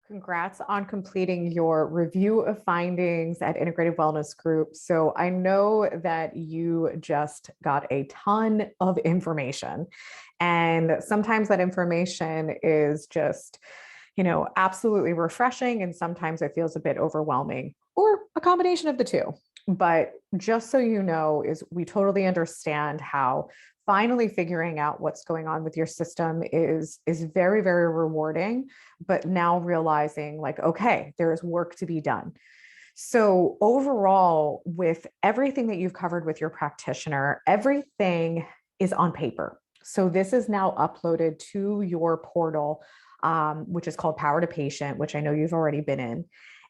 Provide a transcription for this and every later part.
Congrats on completing your review of findings at Integrative Wellness Group. So I know that you just got a ton of information, and sometimes that information is just, absolutely refreshing, and sometimes it feels a bit overwhelming, or a combination of the two. But just so you know, is we totally understand how finally figuring out what's going on with your system is very, very rewarding, but now realizing like, okay, there is work to be done. So overall, with everything that you've covered with your practitioner, everything is on paper. So this is now uploaded to your portal, which is called Power to Patient, which I know you've already been in.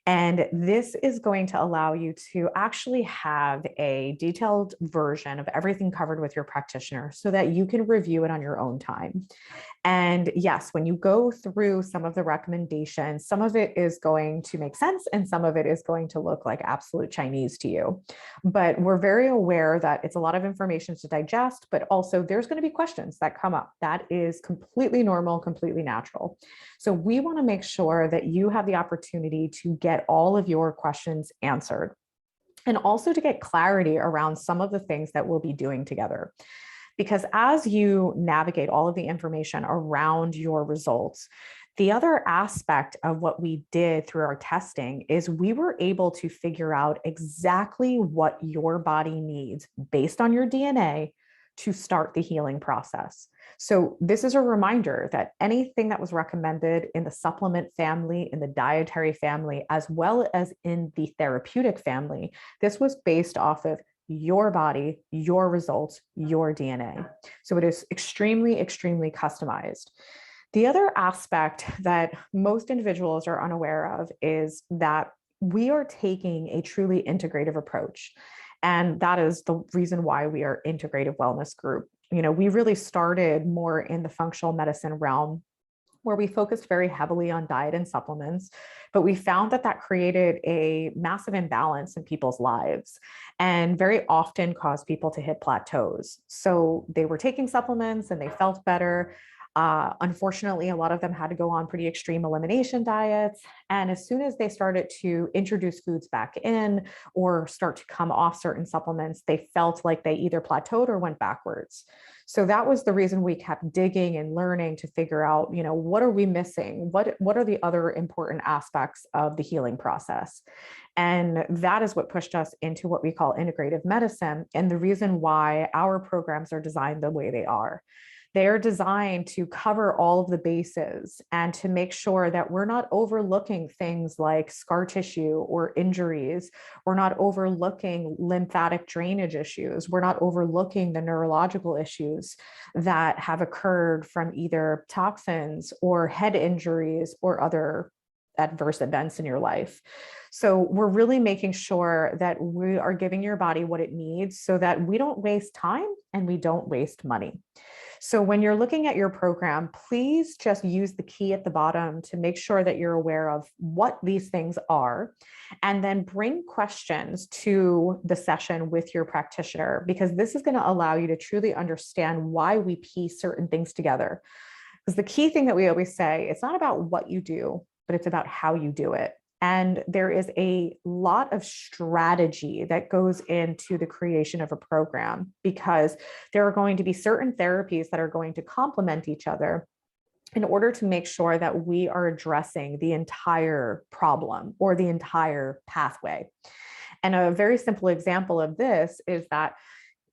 And this is going to allow you to actually have a detailed version of everything covered with your practitioner so that you can review it on your own time. And yes, when you go through some of the recommendations, some of it is going to make sense and some of it is going to look like absolute Chinese to you. But we're very aware that it's a lot of information to digest, but also there's going to be questions that come up. That is completely normal, completely natural. So we want to make sure that you have the opportunity to get all of your questions answered, and also to get clarity around some of the things that we'll be doing together. Because as you navigate all of the information around your results, the other aspect of what we did through our testing is we were able to figure out exactly what your body needs based on your DNA to start the healing process. So this is a reminder that anything that was recommended in the supplement family, in the dietary family, as well as in the therapeutic family, this was based off of your body, your results, your DNA. So it is extremely, extremely customized. The other aspect that most individuals are unaware of is that we are taking a truly integrative approach. And that is the reason why we are Integrative Wellness Group. We really started more in the functional medicine realm, where we focused very heavily on diet and supplements, but we found that that created a massive imbalance in people's lives and very often caused people to hit plateaus. So they were taking supplements and they felt better. Unfortunately, a lot of them had to go on pretty extreme elimination diets. And as soon as they started to introduce foods back in or start to come off certain supplements, they felt like they either plateaued or went backwards. So that was the reason we kept digging and learning to figure out, what are we missing? What are the other important aspects of the healing process? And that is what pushed us into what we call integrative medicine, and the reason why our programs are designed the way they are. They are designed to cover all of the bases and to make sure that we're not overlooking things like scar tissue or injuries. We're not overlooking lymphatic drainage issues. We're not overlooking the neurological issues that have occurred from either toxins or head injuries or other adverse events in your life. So we're really making sure that we are giving your body what it needs so that we don't waste time and we don't waste money. So when you're looking at your program, please just use the key at the bottom to make sure that you're aware of what these things are, and then bring questions to the session with your practitioner, because this is going to allow you to truly understand why we piece certain things together. Because the key thing that we always say, it's not about what you do, but it's about how you do it. And there is a lot of strategy that goes into the creation of a program, because there are going to be certain therapies that are going to complement each other in order to make sure that we are addressing the entire problem or the entire pathway. And a very simple example of this is that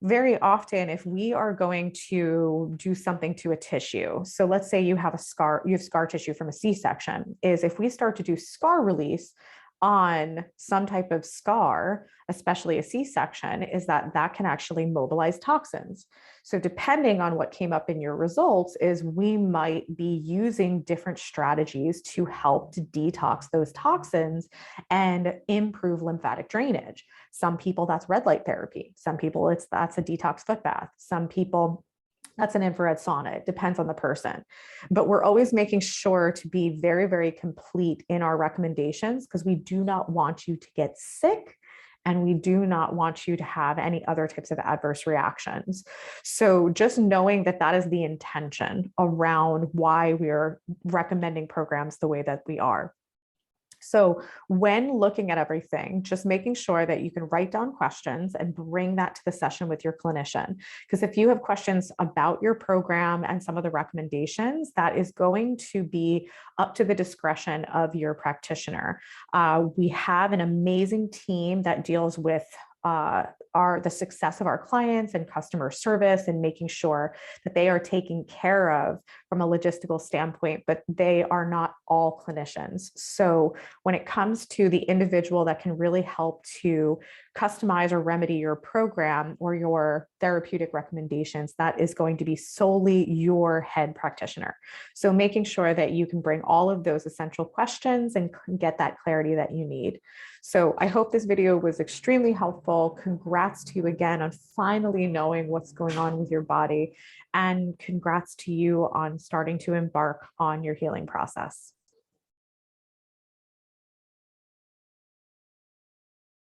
very often, if we are going to do something to a tissue, so let's say you have scar tissue from a C-section, is if we start to do scar release on some type of scar, especially a C-section, is that can actually mobilize toxins. So depending on what came up in your results, is we might be using different strategies to help to detox those toxins and improve lymphatic drainage. Some people, that's red light therapy. Some people, that's a detox foot bath. Some people, that's an infrared sauna. It depends on the person. But we're always making sure to be very, very complete in our recommendations, because we do not want you to get sick and we do not want you to have any other types of adverse reactions. So just knowing that that is the intention around why we're recommending programs the way that we are. So when looking at everything, just making sure that you can write down questions and bring that to the session with your clinician. Because if you have questions about your program and some of the recommendations, that is going to be up to the discretion of your practitioner. We have an amazing team that deals with the success of our clients and customer service and making sure that they are taken care of from a logistical standpoint, but they are not all clinicians. So when it comes to the individual that can really help to customize or remedy your program or your therapeutic recommendations, that is going to be solely your head practitioner. So making sure that you can bring all of those essential questions and get that clarity that you need. So I hope this video was extremely helpful. Congrats to you again on finally knowing what's going on with your body, and congrats to you on starting to embark on your healing process.